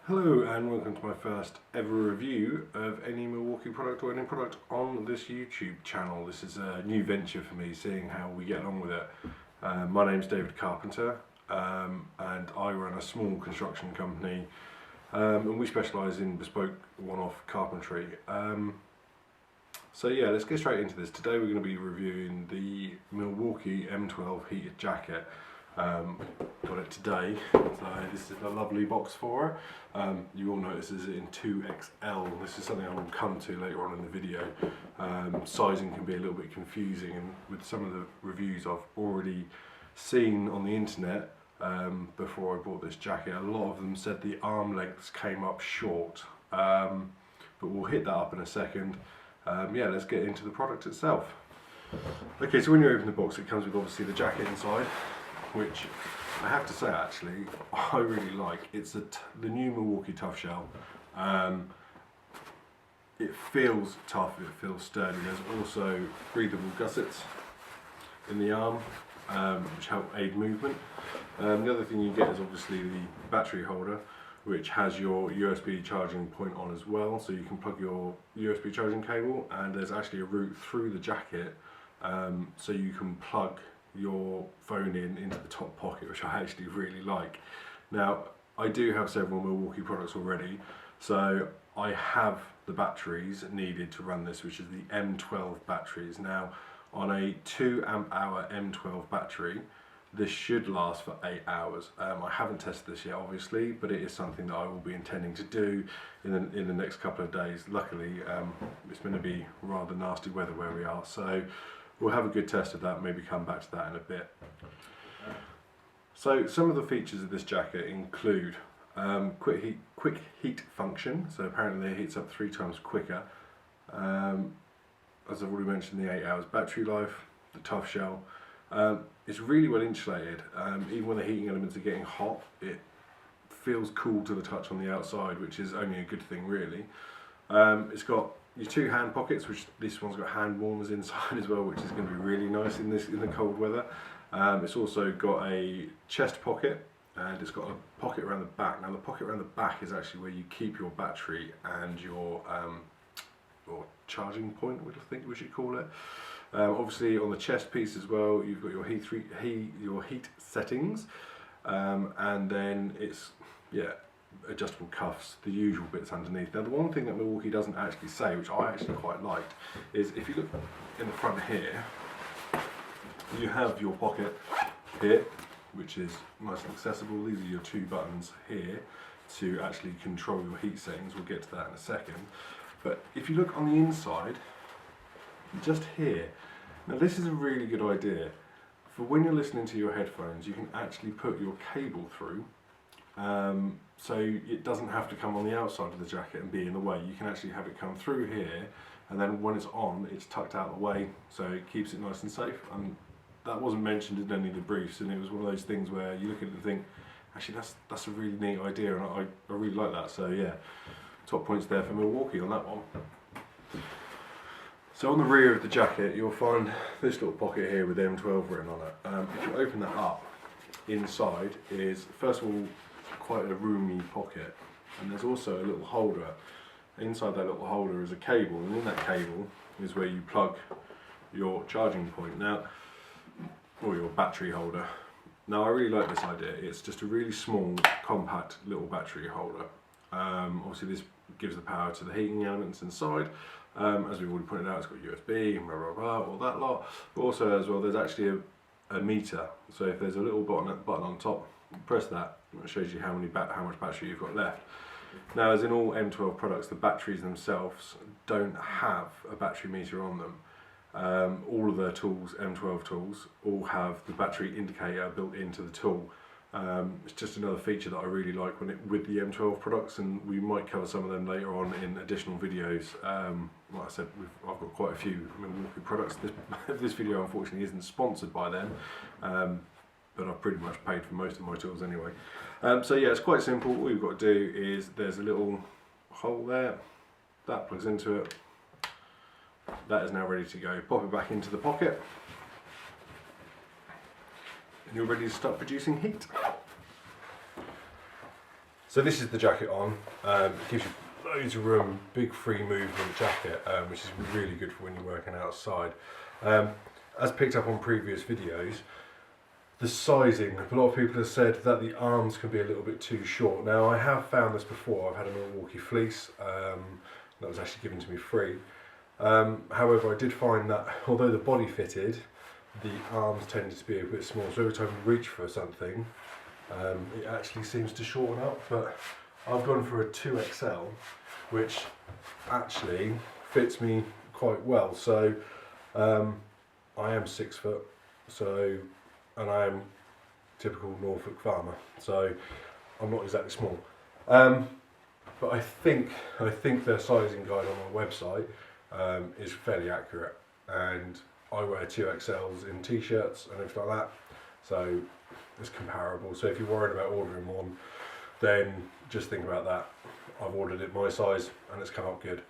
Hello and welcome to my first ever review of any Milwaukee product or any product on this YouTube channel. This is a new venture for me, seeing how we get on with it. My name's David Carpenter and I run a small construction company and we specialise in bespoke one-off carpentry. So yeah, let's get straight into this. Today we're going to be reviewing the Milwaukee M12 heated jacket. Got it today, so this is a lovely box for it. You will notice this is in 2XL. This is something I will come to later on in the video. Sizing can be a little bit confusing, and with some of the reviews I've already seen on the internet before I bought this jacket, a lot of them said the arm lengths came up short, but we'll hit that up in a second. Yeah, let's get into the product itself. Okay, so when you open the box, it comes with obviously the jacket inside, which I have to say actually I really like. It's the new Milwaukee Tough Shell. It feels tough, it feels sturdy. There's also breathable gussets in the arm, which help aid movement. The other thing you get is obviously the battery holder, which has your USB charging point on as well, so you can plug your USB charging cable, and there's actually a route through the jacket, so you can plug your phone into the top pocket, which I actually really like. Now, I do have several Milwaukee products already, so I have the batteries needed to run this, which is the M12 batteries. Now, on a 2 amp hour M12 battery, this should last for 8 hours. I haven't tested this yet, obviously, but it is something that I will be intending to do in the next couple of days. Luckily, it's going to be rather nasty weather where we are, so we'll have a good test of that, maybe come back to that in a bit. So some of the features of this jacket include quick heat function, so apparently it heats up 3 times quicker. As I've already mentioned, the 8 hours battery life, the tough shell. It's really well insulated, even when the heating elements are getting hot, it feels cool to the touch on the outside, which is only a good thing really. It's got your 2 hand pockets, which this one's got hand warmers inside as well, which is going to be really nice in the cold weather. It's also got a chest pocket, and it's got a pocket around the back. Now the pocket around the back is actually where you keep your battery and your charging point, I think we should call it. Obviously on the chest piece as well, you've got your heat settings, and then it's adjustable cuffs, the usual bits underneath. Now the one thing that Milwaukee doesn't actually say, which I actually quite liked, is if you look in the front here, you have your pocket here, which is nice and accessible. These are your 2 buttons here to actually control your heat settings. We'll get to that in a second. But if you look on the inside, just here, now this is a really good idea. For when you're listening to your headphones, you can actually put your cable through, so it doesn't have to come on the outside of the jacket and be in the way. You can actually have it come through here, and then when it's on, it's tucked out of the way, so it keeps it nice and safe. And that wasn't mentioned in any of the briefs, and it was one of those things where you look at it and think, actually that's a really neat idea, and I really like that. So yeah, top points there for Milwaukee on that one. So on the rear of the jacket, you'll find this little pocket here with M12 written on it. If you open that up, inside is, first of all, quite a roomy pocket, and there's also a little holder. Inside that little holder is a cable, and in that cable is where you plug your charging point now, or your battery holder. Now I really like this idea. It's just a really small, compact little battery holder. Obviously this gives the power to the heating elements inside. As we've already pointed out, it's got USB and blah blah blah, all that lot. But also as well, there's actually a meter. So if there's a little button on top, press that, and it shows you how much battery you've got left. Now, as in all M12 products, the batteries themselves don't have a battery meter on them. All of their tools, M12 tools, all have the battery indicator built into the tool. It's just another feature that I really like with the M12 products, and we might cover some of them later on in additional videos. Like I said, I've got quite a few Milwaukee products. This video unfortunately isn't sponsored by them, but I've pretty much paid for most of my tools anyway. So yeah, it's quite simple. All you've got to do is, there's a little hole there, that plugs into it. That is now ready to go. Pop it back into the pocket, and you're ready to start producing heat. So this is the jacket on. It gives you loads of room, big free movement jacket, which is really good for when you're working outside. As picked up on previous videos, the sizing, a lot of people have said that the arms can be a little bit too short. Now I have found this before. I've had a Milwaukee fleece that was actually given to me free. However, I did find that although the body fitted, the arms tended to be a bit small, so every time you reach for something, it actually seems to shorten up. But I've gone for a 2XL, which actually fits me quite well. So I am 6 foot, and I am typical Norfolk farmer, so I'm not exactly small. But I think their sizing guide on my website is fairly accurate, and I wear 2XLs in t-shirts and everything like that, so it's comparable. So if you're worried about ordering one, then just think about that. I've ordered it my size and it's come up good.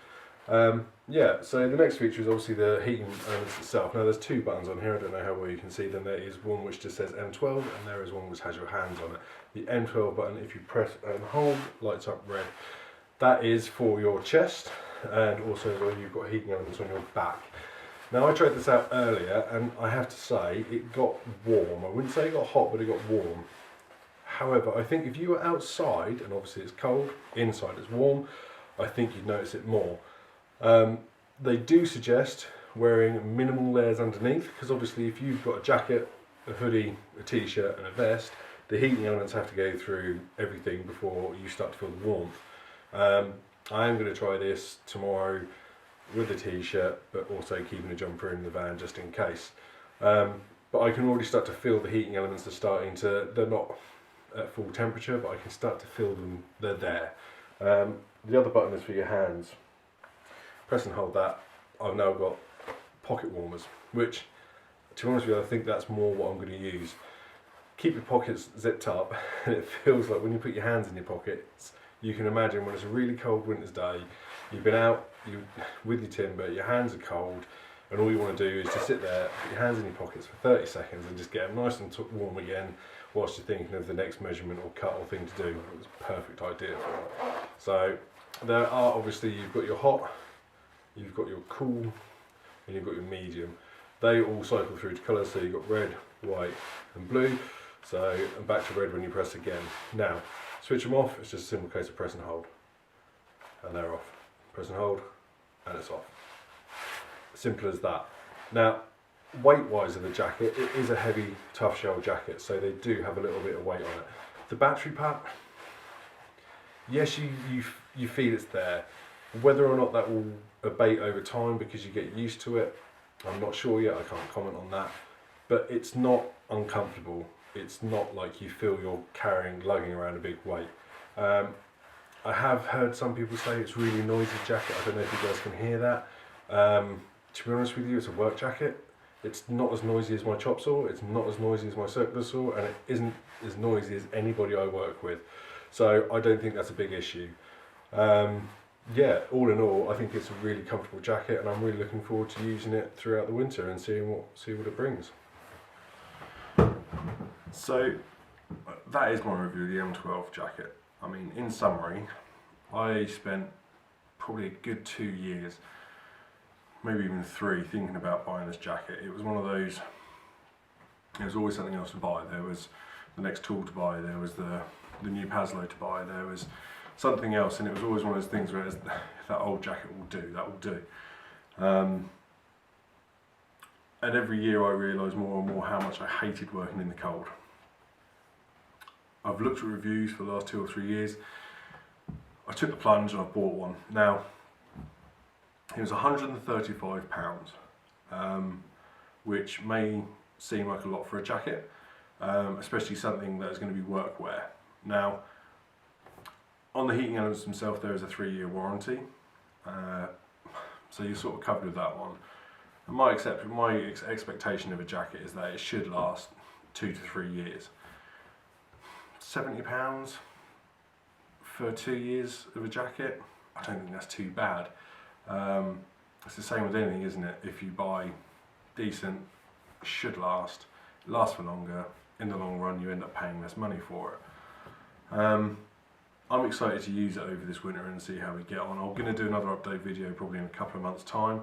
Yeah, so the next feature is obviously the heating elements itself. Now there's 2 buttons on here, I don't know how well you can see them. There is one which just says M12 and there is one which has your hands on it. The M12 button, if you press and hold, lights up red. That is for your chest, and also as well you've got heating elements on your back. Now I tried this out earlier and I have to say it got warm. I wouldn't say it got hot, but it got warm. However, I think if you were outside, and obviously it's cold, inside it's warm, I think you'd notice it more. They do suggest wearing minimal layers underneath, because obviously if you've got a jacket, a hoodie, a t-shirt and a vest, the heating elements have to go through everything before you start to feel the warmth. I am going to try this tomorrow with the t-shirt, but also keeping a jumper in the van just in case. But I can already start to feel the heating elements are starting to, they're not at full temperature, but I can start to feel them, they're there. The other button is for your hands. Press and hold that. I've now got pocket warmers, which, to be honest with you, I think that's more what I'm going to use. Keep your pockets zipped up, and it feels like when you put your hands in your pockets, you can imagine when it's a really cold winter's day, you've been out with your timber, your hands are cold, and all you want to do is just sit there, put your hands in your pockets for 30 seconds and just get them nice and warm again whilst you're thinking of the next measurement or cut or thing to do. It was a perfect idea for it. So there are, obviously, you've got your hot, you've got your cool, and you've got your medium. They all cycle through to colours, so you've got red, white and blue. So, and back to red when you press again. Now, switch them off, it's just a simple case of press and hold. And they're off. Press and hold, and it's off. Simple as that. Now, weight-wise of the jacket, it is a heavy, tough shell jacket, so they do have a little bit of weight on it. The battery pack, yes, you feel it's there. Whether or not that will abate over time because you get used to it, I'm not sure yet, I can't comment on that. But it's not uncomfortable. It's not like you feel you're lugging around a big weight. I have heard some people say it's really noisy jacket. I don't know if you guys can hear that. To be honest with you, it's a work jacket. It's not as noisy as my chop saw, it's not as noisy as my circular saw, and it isn't as noisy as anybody I work with. So I don't think that's a big issue. Yeah, all in all, I think it's a really comfortable jacket, and I'm really looking forward to using it throughout the winter and see what it brings. So that is my review of the M12 jacket. I mean, in summary, I spent probably a good 2 years, maybe even 3, thinking about buying this jacket. It was one of those, there was always something else to buy. There was the next tool to buy, there was the new Paslo to buy, there was something else, and it was always one of those things where if that old jacket will do, that will do. And every year I realised more and more how much I hated working in the cold. I've looked at reviews for the last 2 or 3 years. I took the plunge and I bought one. Now, it was £135, which may seem like a lot for a jacket, especially something that is going to be workwear. Now, on the heating elements themselves, there is a 3-year warranty, so you're sort of covered with that one. And my expectation of a jacket is that it should last 2 to 3 years. £70 for 2 years of a jacket, I don't think that's too bad. It's the same with anything, isn't it? If you buy decent, it should last for longer. In the long run, you end up paying less money for it. I'm excited to use it over this winter and see how we get on. I'm going to do another update video probably in a couple of months' time,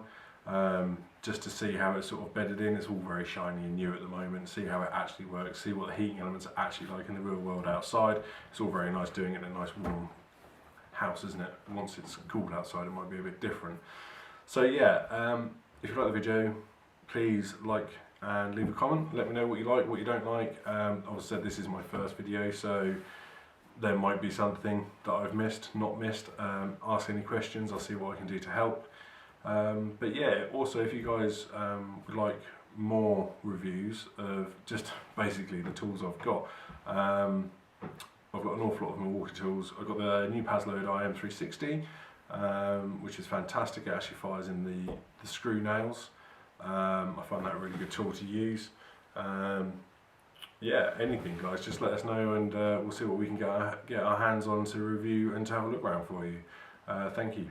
just to see how it's sort of bedded in. It's all very shiny and new at the moment. See how it actually works, see what the heating elements are actually like in the real world outside. It's all very nice doing it in a nice warm house, isn't it? Once it's cool outside, it might be a bit different. So yeah, if you like the video, please like and leave a comment. Let me know what you like, what you don't like. As I said, this is my first video, so there might be something that I've missed, not missed. Ask any questions, I'll see what I can do to help. But yeah, also if you guys would like more reviews of just basically the tools I've got. I've got an awful lot of Milwaukee tools. I've got the new Pasload IM360, which is fantastic. It actually fires in the screw nails. I find that a really good tool to use. Yeah, anything guys, just let us know and we'll see what we can get our hands on to review and to have a look around for you. Thank you.